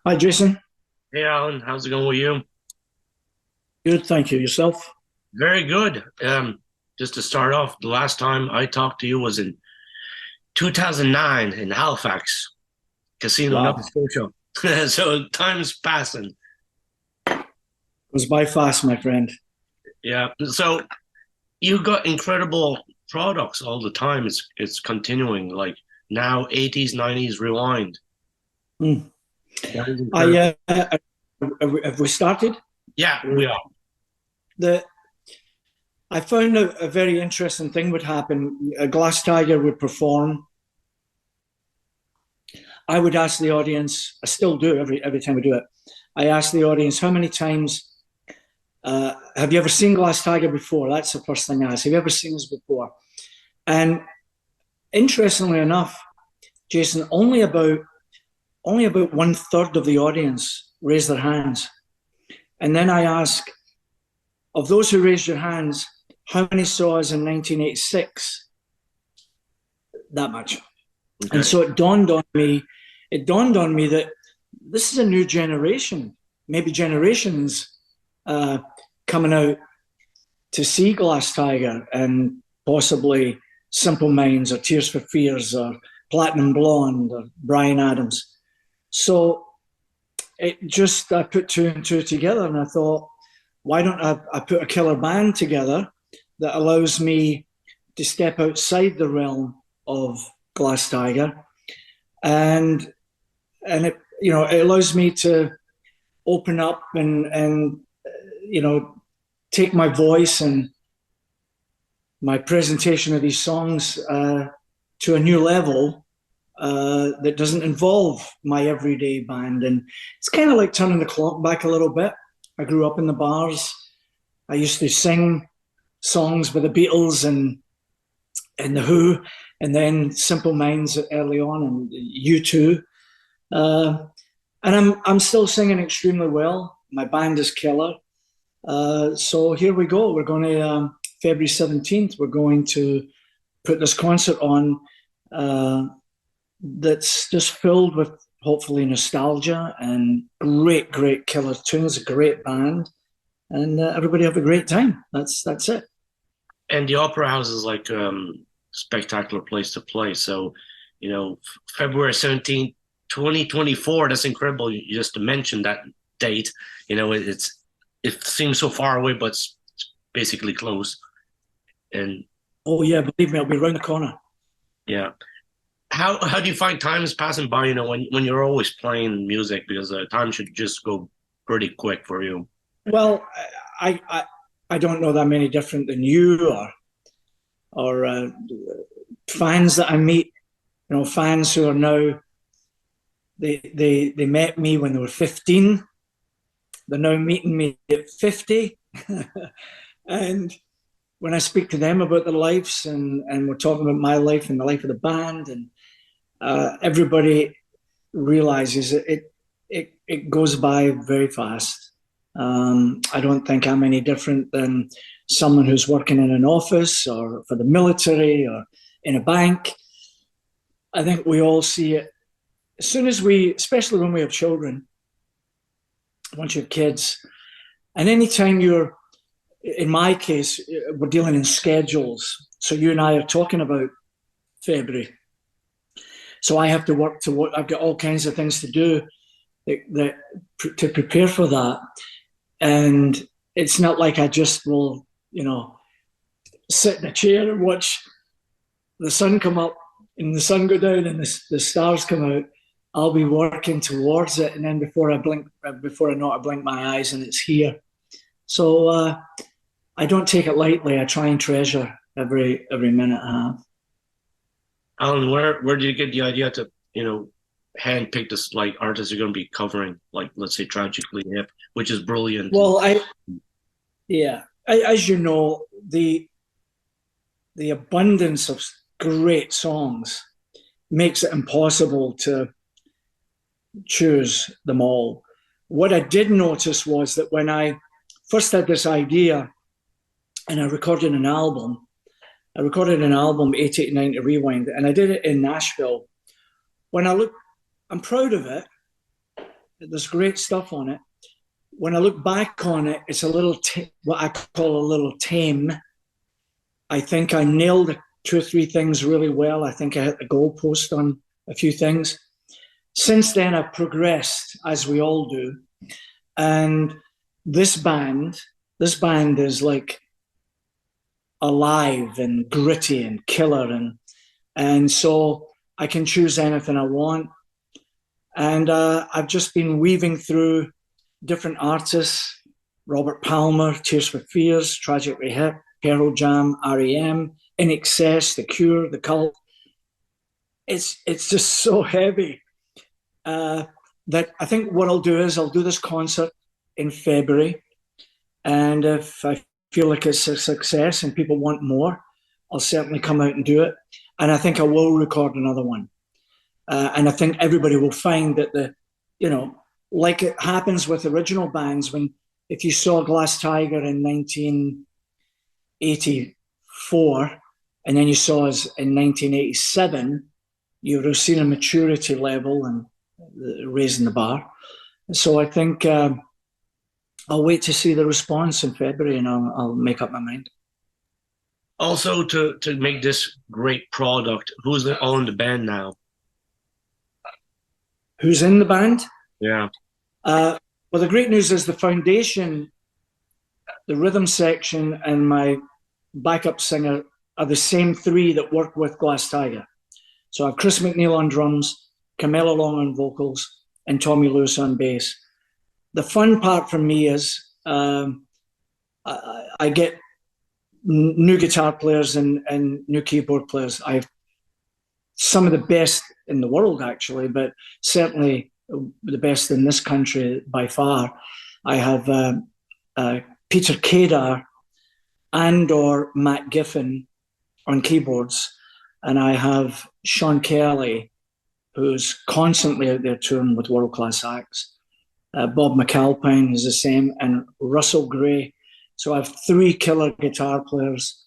Hi, Jason. Hey Alan, how's it going with you? Good, thank you. Yourself? Very good. Just to start off, the last time I talked to you was in 2009 in Halifax, Casino, Nova Wow, Scotia. So time's passing. goes by fast, my friend. Yeah. So you got incredible products all the time. It's continuing. Like now, 80s, 90s rewind. Hmm. That is incredible. I have we started? Yeah, we are. The I found a very interesting thing would happen. A Glass Tiger would perform. I would ask the audience. I still do every time we do it. I ask the audience how many times have you ever seen Glass Tiger before? That's the first thing I ask. Have you ever seen us before? And interestingly enough, Jason, only about one third of the audience raised their hands. And then I ask, of those who raised your hands, how many saw us in 1986? That much. And Okay. so it dawned on me that this is a new generation, maybe generations uh, coming out to see Glass Tiger and possibly Simple Minds or Tears for Fears or Platinum Blonde or Brian Adams. So I put two and two together and I thought, why don't I put a killer band together that allows me to step outside the realm of Glass Tiger and it allows me to open up and take my voice and my presentation of these songs to a new level that doesn't involve my everyday band. And it's kind of like turning the clock back a little bit. I grew up in the bars. I used to sing songs with the Beatles and the Who, and then Simple Minds early on, and U2. Uh, and I'm still singing extremely well. My band is killer. So here we go. We're going to February 17th. We're going to put this concert on that's just filled with hopefully nostalgia and great, great killer tunes. A great band, and everybody have a great time. That's it. And the Opera House is like spectacular place to play. So, February 17th, 2024, that's incredible. You just mentioned that date. It seems so far away, but it's basically close. And Oh yeah, believe me, I'll be around the corner. yeah. How do you find time is passing by, when you're always playing music because time should just go pretty quick for you. Well, I I, I don't know that many different than you or fans that I meet. Fans who are now they met me when they were 15. They're now meeting me at 50. And when I speak to them about their lives and we're talking about my life and the life of the band, and everybody realizes it goes by very fast. I don't think I'm any different than someone who's working in an office or for the military or in a bank. I think we all see it as soon as especially when we have children, once you have kids, and anytime in my case, we're dealing in schedules. So you and I are talking about February. So I have to work to what I've got all kinds of things to do to prepare for that. And it's not like I just will, sit in a chair and watch the sun come up and the sun go down and the stars come out. I'll be working towards it, and then before I know it, I blink my eyes and it's here. So I don't take it lightly. I try and treasure every minute I have. Alan, where did you get the idea to, handpick this like artists you're going to be covering, like let's say Tragically Hip, which is brilliant. Well, yeah, as you know, the abundance of great songs makes it impossible to choose them all. What I did notice was that when I first had this idea and I recorded an album, 889 to Rewind, and I did it in Nashville. When I look, I'm proud of it, There's great stuff on it. When I look back on it, it's a little, what I call a little tame. I think I nailed 2 or 3 things really well. I think I hit the goalpost on a few things. Since then, I've progressed, as we all do. And this band is like alive and gritty and killer. And so I can choose anything I want. And I've just been weaving through different artists: Robert Palmer, Tears for Fears, Tragically Hip, Pearl Jam, REM, INXS, The Cure, The Cult. It's just so heavy that I think what I'll do is I'll do this concert in February. And if I feel like it's a success and people want more, I'll certainly come out and do it. And I think I will record another one. And I think everybody will find that like it happens with original bands, if you saw Glass Tiger in 1984 and then you saw us in 1987, you would have seen a maturity level and raising the bar. So I think I'll wait to see the response in February, and I'll make up my mind. Also, to make this great product, who's on the band now? Who's in the band? Yeah. Well, the great news is the foundation, the rhythm section, and my backup singer are the same 3 that work with Glass Tiger. So I have Chris McNeil on drums, Camilla Long on vocals, and Tommy Lewis on bass. The fun part for me is I get new guitar players and new keyboard players. I have some of the best in the world, actually, but certainly the best in this country by far. I have Peter Kadar and/or Matt Giffen on keyboards, and I have Sean Kelly, who's constantly out there touring with world-class acts. Bob McAlpine is the same, and Russell Gray. So I have 3 killer guitar players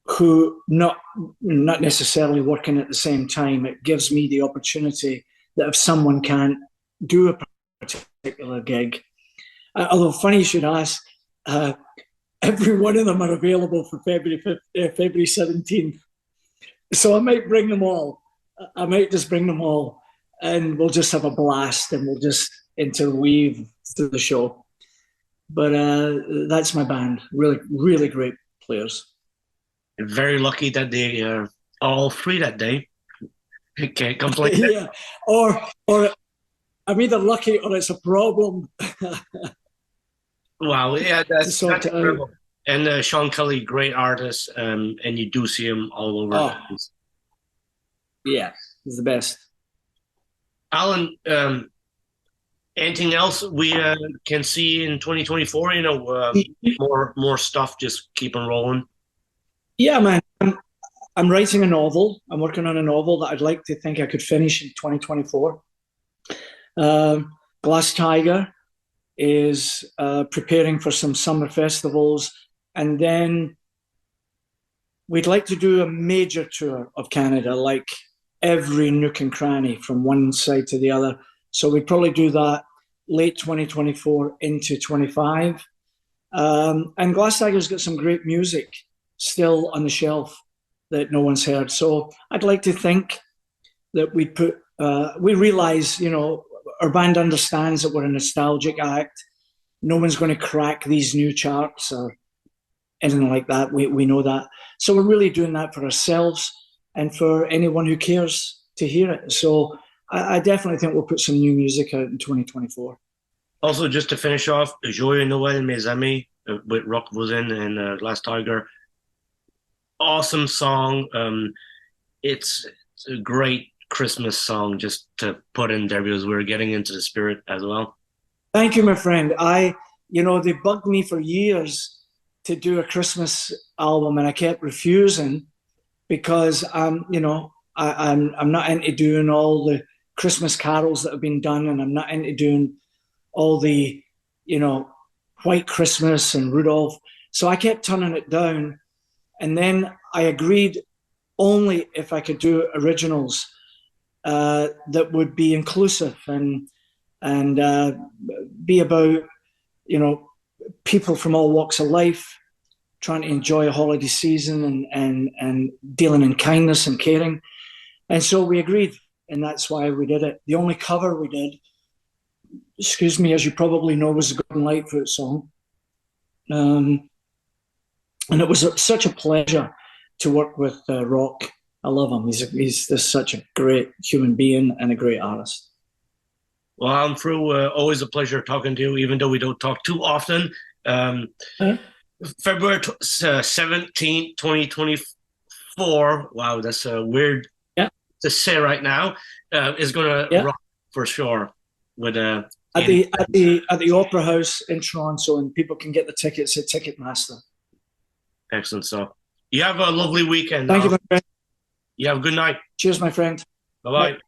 who not necessarily working at the same time. It gives me the opportunity that if someone can't do a particular gig, although funny you should ask, every one of them are available for February 17th. So I might bring them all. I might just bring them all, and we'll just have a blast, and we'll just interweave through the show. But that's my band. Really, really great players. Very lucky that they are all free that day. Can't complain. Yeah, or I'm either lucky or it's a problem. Wow, yeah, that's incredible. Out. And Sean Kelly, great artist, and you do see him all over the place. Yeah, he's the best. Alan, anything else we can see in 2024? More stuff, just keep on rolling. Yeah, man. I'm writing a novel. I'm working on a novel that I'd like to think I could finish in 2024. Glass Tiger is preparing for some summer festivals, and then we'd like to do a major tour of Canada, like every nook and cranny from one side to the other. So we'd probably do that late 2024 into 25. And Glass Tiger's got some great music still on the shelf that no one's heard. So I'd like to think that we realize, our band understands that we're a nostalgic act. No one's going to crack these new charts or anything like that. We know that. So we're really doing that for ourselves and for anyone who cares to hear it. So I definitely think we'll put some new music out in 2024. Also, just to finish off, Joyeux Noël, mes amis, with Rock Voisin and Glass Tiger. Awesome song. It's a great Christmas song just to put in there because we're getting into the spirit as well. Thank you, my friend. They bugged me for years to do a Christmas album, and I kept refusing because I'm not into doing all the Christmas carols that have been done, and I'm not into doing all the, White Christmas and Rudolph. So I kept turning it down. And then I agreed only if I could do originals that would be inclusive. And and be about, you know, people from all walks of life trying to enjoy a holiday season and dealing in kindness and caring. And so we agreed, and that's why we did it. The only cover we did, excuse me, as you probably know, was the Golden Lightfoot song. And it was such a pleasure to work with Rock. I love him. He's just such a great human being and a great artist. Well, I'm Frew. Always a pleasure talking to you, even though we don't talk too often. February 17th, 2024. Wow, that's weird to say right now. Is going to rock for sure. With at the Opera House in Toronto, and people can get the tickets at Ticketmaster. Excellent. So you have a lovely weekend. Thank you, my friend. You have a good night. Cheers, my friend. Bye-bye. Bye.